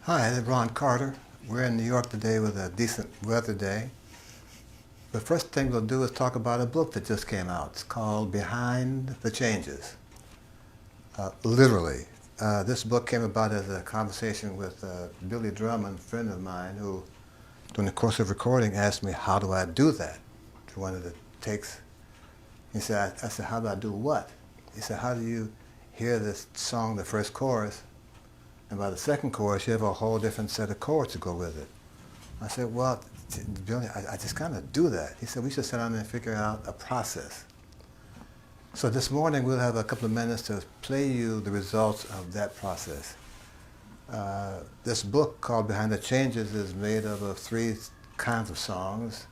Hi, this is Ron Carter. We're in New York today with a decent weather day. The first thing we'll do is talk about a book that just came out. It's called Behind the Changes. Literally. This book came about as a conversation with Billy Drummond, a friend of mine, who, during the course of recording, asked me, how do I do that? To one of the takes. He said, I said, how do I do what? He said, how do you hear this song, the first chorus, and by the second chorus, you have a whole different set of chords to go with it. I said, well, Billy, I just kind of do that. He said, we should sit down and figure out a process. So this morning, we'll have a couple of minutes to play you the results of that process. This book called Behind the Changes is made up of three kinds of songs.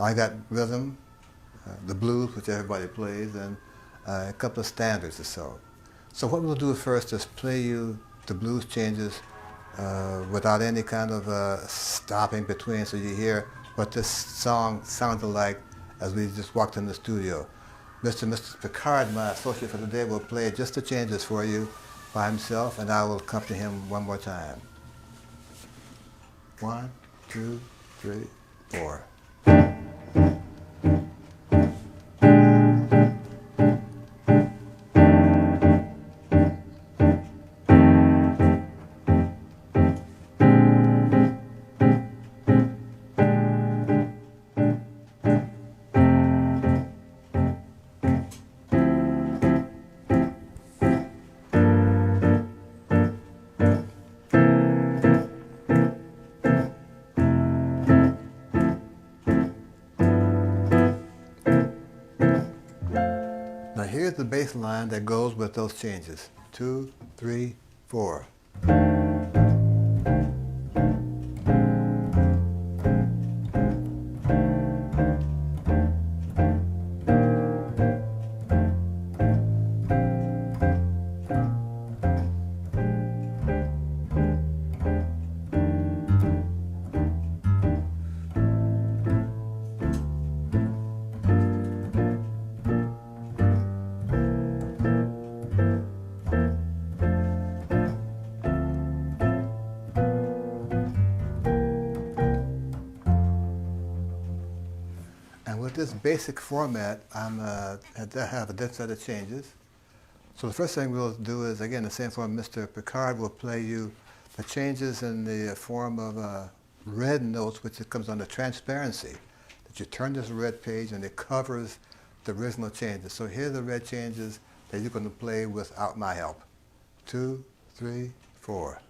I got rhythm, the blues, which everybody plays, and a couple of standards or so. So what we'll do first is play you the blues changes without any kind of stopping between, so you hear what this song sounded like as we just walked in the studio. Mr. Picard, my associate for today, will play just the changes for you by himself, and I will accompany him one more time. 1, 2, 3, 4. Now here's the bass line that goes with those changes. 2, 3, 4. And with this basic format, I have a different set of changes. So the first thing we'll do is, again, the same form. Mr. Picard will play you the changes in the form of red notes, which it comes on the transparency. That you turn this red page and it covers the original changes. So here are the red changes that you're going to play without my help. 2, 3, 4.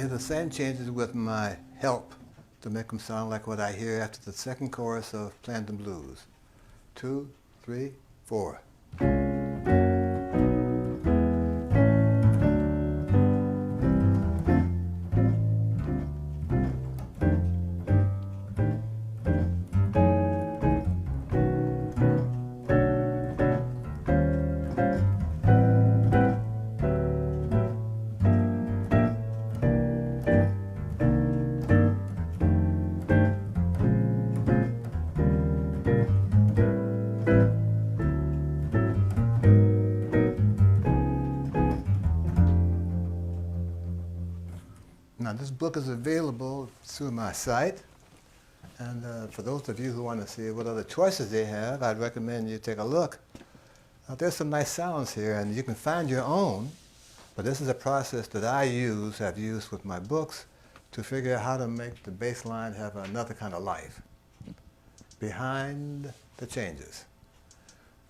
The same changes with my help to make them sound like what I hear after the second chorus of Playing the Blues. 2, 3, 4. Now this book is available through my site, and for those of you who want to see what other choices they have, I'd recommend you take a look. There's some nice sounds here, and you can find your own, but this is a process that have used with my books to figure out how to make the bass line have another kind of life. Behind the Changes.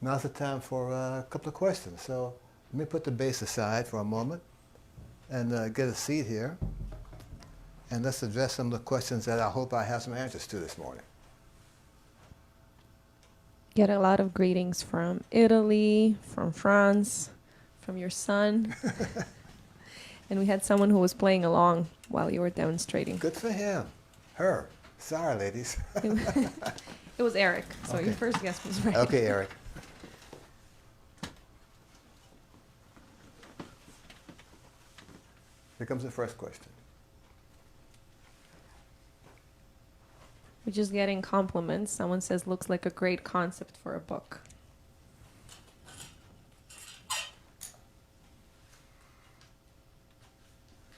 Now's the time for a couple of questions. So let me put the bass aside for a moment and get a seat here. And let's address some of the questions that I hope I have some answers to this morning. Get a lot of greetings from Italy, from France, from your son. And we had someone who was playing along while you were demonstrating. Good for him. Her. Sorry, ladies. It was Eric, so Okay. your first guess was right. Okay, Eric. Here comes the first question. We're just getting compliments. Someone says, looks like a great concept for a book.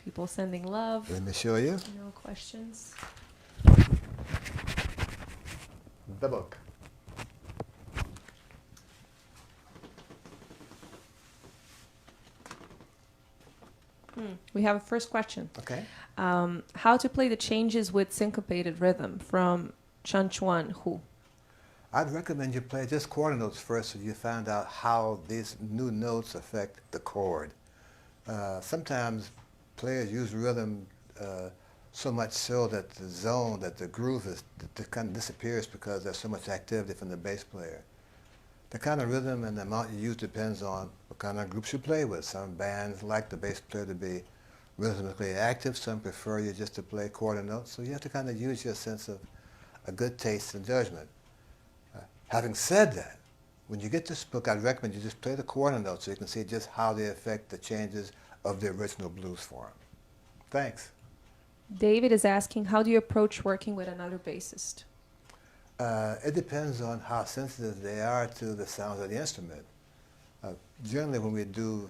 People sending love. Let me show you No questions. the book. We have a first question. Okay. How to play the changes with syncopated rhythm from Chan Chuan Hu. I'd recommend you play just quarter notes first so you find out how these new notes affect the chord. Sometimes players use rhythm so much so that the zone, that the groove kind of disappears because there's so much activity from the bass player. The kind of rhythm and the amount you use depends on what kind of groups you play with. Some bands like the bass player to be rhythmically active. Some prefer you just to play quarter notes. So you have to kind of use your sense of a good taste and judgment. Having said that, when you get this book, I'd recommend you just play the quarter notes so you can see just how they affect the changes of the original blues form. Thanks. David is asking, how do you approach working with another bassist? It depends on how sensitive they are to the sounds of the instrument. Generally, when we do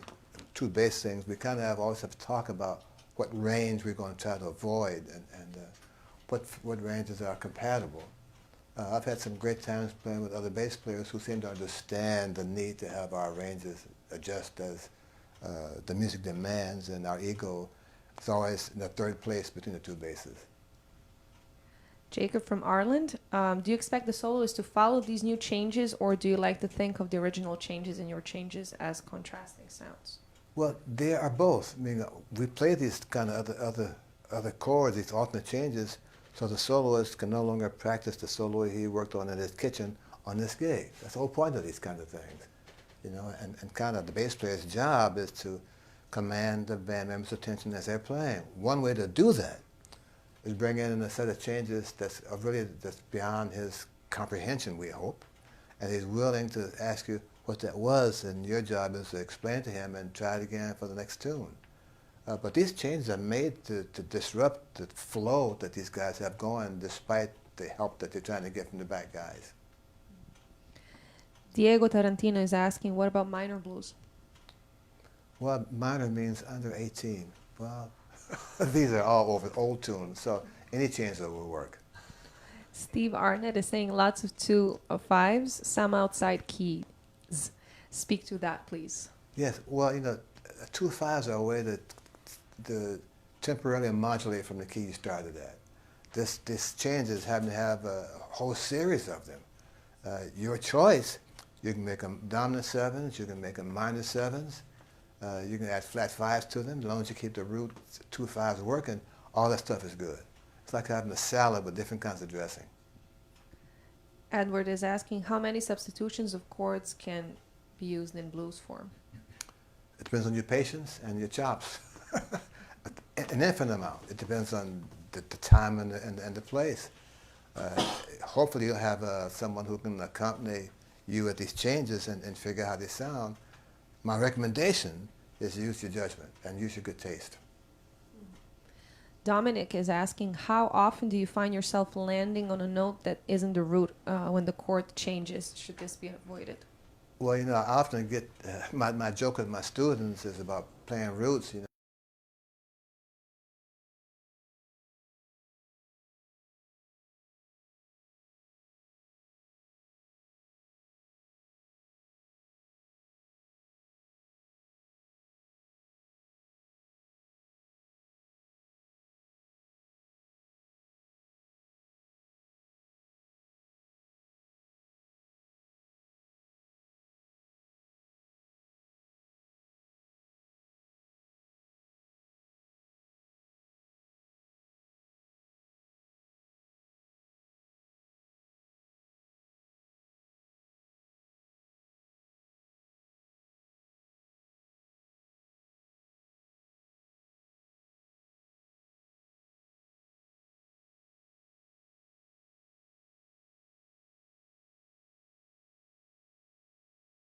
two bass things, we kind of always have to talk about what range we're going to try to avoid and what ranges are compatible. I've had some great times playing with other bass players who seem to understand the need to have our ranges adjust as the music demands, and our ego is always in the third place between the two basses. Jacob from Ireland, do you expect the soloist to follow these new changes, or do you like to think of the original changes in your changes as contrasting sounds? Well, they are both. I mean, we play these kind of other chords, these alternate changes, so the soloist can no longer practice the solo he worked on in his kitchen on this gig. That's the whole point of these kind of things, you know. And kind of the bass player's job is to command the band members' attention as they're playing. One way to do that is bring in a set of changes that's beyond his comprehension, we hope, and he's willing to ask you what that was, and your job is to explain it to him and try it again for the next tune. But these changes are made to disrupt the flow that these guys have going, despite the help that they're trying to get from the back guys. Diego Tarantino is asking, what about minor blues? Well, minor means under 18. Well, these are all over old tunes, so any change that will work. Steve Arnett is saying lots of 2 of 5s, some outside keys. Speak to that, please. Yes, well, you know, 2 5s are a way to temporarily modulate from the key you started at. This changes having to have a whole series of them. Your choice, you can make them dominant 7s, you can make them minor 7s, you can add flat 5s to them. As long as you keep the root 2 5s working, all that stuff is good. It's like having a salad with different kinds of dressing. Edward is asking, how many substitutions of chords can be used in blues form? It depends on your patience and your chops. An infinite amount. It depends on the time and the place. Hopefully you'll have someone who can accompany you at these changes and figure out how they sound. My recommendation is use your judgment and use your good taste. Dominic is asking, how often do you find yourself landing on a note that isn't the root when the chord changes? Should this be avoided? Well, you know, I often get, my joke with my students is about playing roots, you know.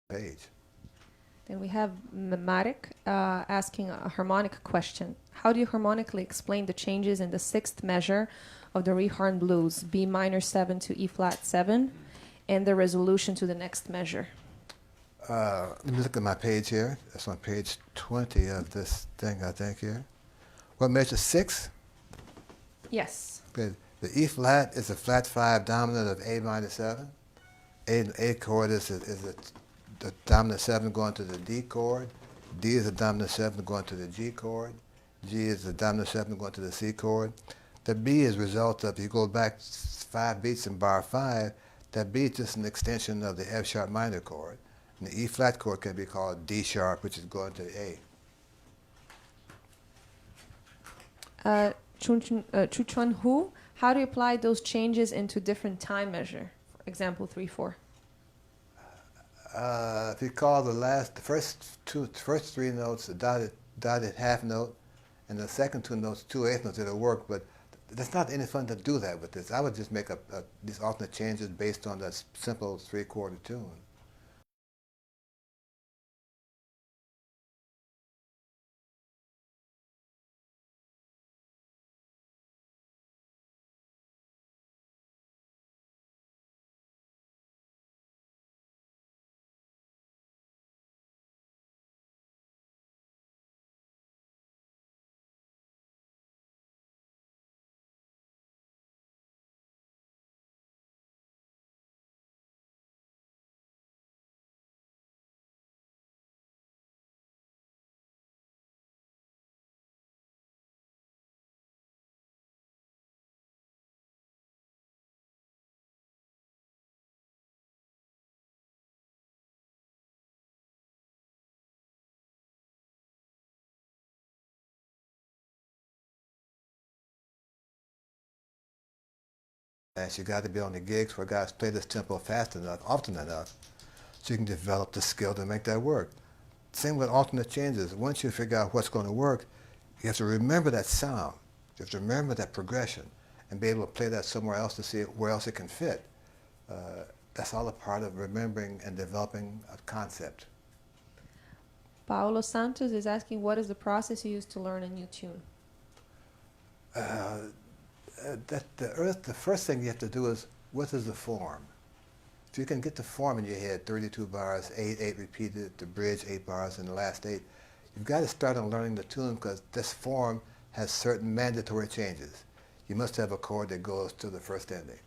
page. Then we have Marek asking a harmonic question. How do you harmonically explain the changes in the sixth measure of the Rehorn blues, B minor 7 to E flat 7, and the resolution to the next measure? Let me look at my page here. That's on page 20 of this thing, I think, here. What measure? 6? Yes. Okay. The E flat is a flat 5 dominant of A minor 7. A chord is the dominant 7 going to the D chord. D is the dominant 7 going to the G chord. G is the dominant 7 going to the C chord. The B is a result of, if you go back 5 beats in bar 5, that B is just an extension of the F sharp minor chord. And the E flat chord can be called D sharp, which is going to the A. Chuchun Hu, how do you apply those changes into different time measure? For example, 3/4. If you call the first 3 notes a dotted half note, and the second 2 notes 2/8 notes, it'll work. But that's not any fun to do that with this. I would just make these alternate changes based on that simple 3/4 tune. And you got to be on the gigs where guys play this tempo fast enough, often enough, so you can develop the skill to make that work. Same with alternate changes. Once you figure out what's going to work, you have to remember that sound. You have to remember that progression and be able to play that somewhere else to see where else it can fit. That's all a part of remembering and developing a concept. Paulo Santos is asking, what is the process you use to learn a new tune? The first thing you have to do is, what is the form? If you can get the form in your head, 32 bars, 8, 8 repeated, the bridge 8 bars, and the last 8, you've got to start on learning the tune because this form has certain mandatory changes. You must have a chord that goes to the first ending.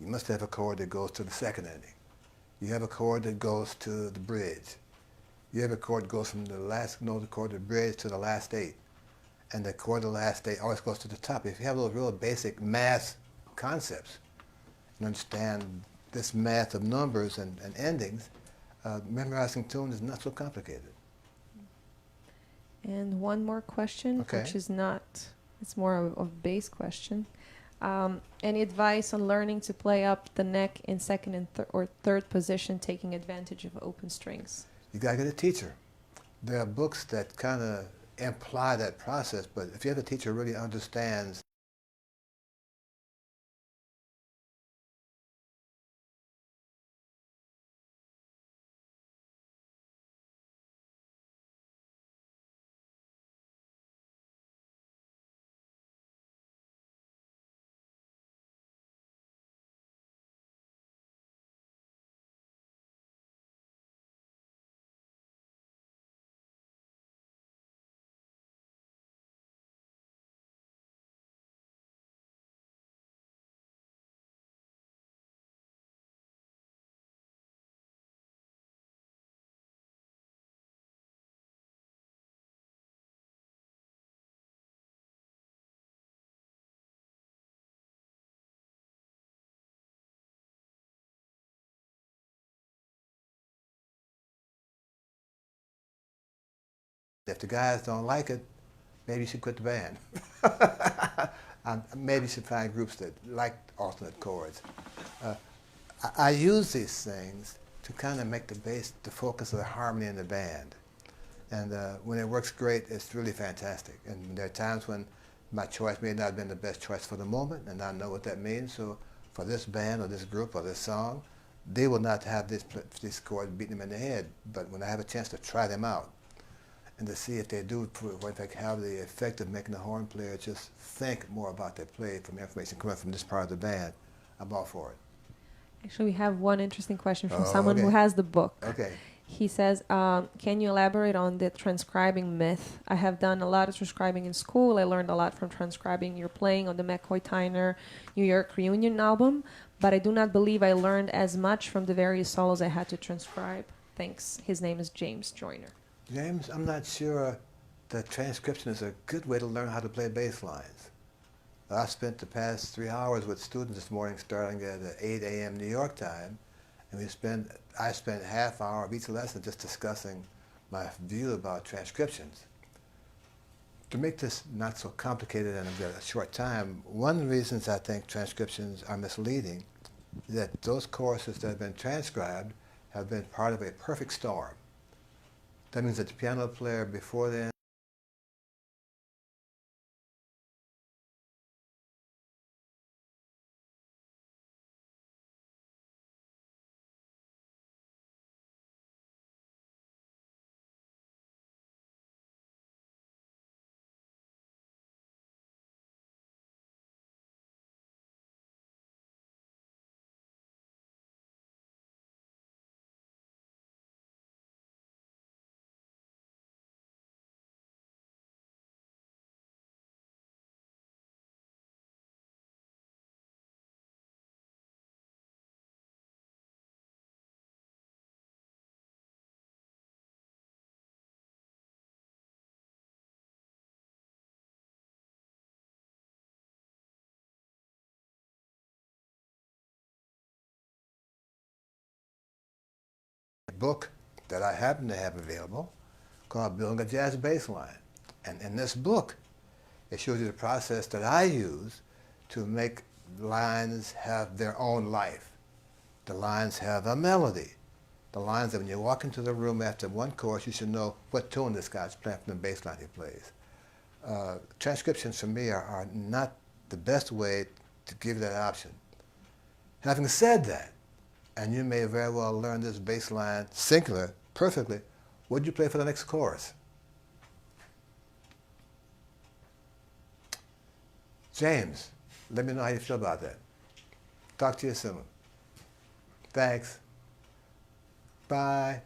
You must have a chord that goes to the second ending. You have a chord that goes to the bridge. You have a chord that goes from the last note of the chord to the bridge to the last 8. And the chord of the last 8 always goes to the top. If you have those real basic math concepts and understand this math of numbers and endings, memorizing tune is not so complicated. And one more question, Okay. which is not, it's more of a base question. Any advice on learning to play up the neck in second and or third position, taking advantage of open strings? You got to get a teacher. There are books that kind of imply that process, but if you have a teacher who really understands if the guys don't like it, maybe you should quit the band. Maybe you should find groups that like alternate chords. I use these things to kind of make the focus of the harmony in the band. And when it works great, it's really fantastic. And there are times when my choice may not have been the best choice for the moment, and I know what that means. So for this band or this group or this song, they will not have this chord beating them in the head. But when I have a chance to try them out and to see if they do, in fact, have the effect of making the horn player just think more about their play from information coming from this part of the band, I'm all for it. Actually, we have one interesting question from Oh, someone who okay. has the book. Okay. He says, can you elaborate on the transcribing myth? I have done a lot of transcribing in school. I learned a lot from transcribing your playing on the McCoy Tyner New York Reunion album, but I do not believe I learned as much from the various solos I had to transcribe. Thanks. His name is James Joyner. James, I'm not sure that transcription is a good way to learn how to play bass lines. I spent the past 3 hours with students this morning starting at 8 a.m. New York time, and I spent half hour of each lesson just discussing my view about transcriptions. To make this not so complicated in a short time, one of the reasons I think transcriptions are misleading is that those choruses that have been transcribed have been part of a perfect storm. That means that the piano player before then book that I happen to have available called Building a Jazz Bass Line. And in this book, it shows you the process that I use to make lines have their own life. The lines have a melody. The lines that when you walk into the room after one chorus, you should know what tune this guy's playing from the bass line he plays. Transcriptions for me are not the best way to give that option. Having said that, and you may very well learn this bass line singular perfectly, what'd you play for the next chorus? James, let me know how you feel about that. Talk to you soon. Thanks. Bye.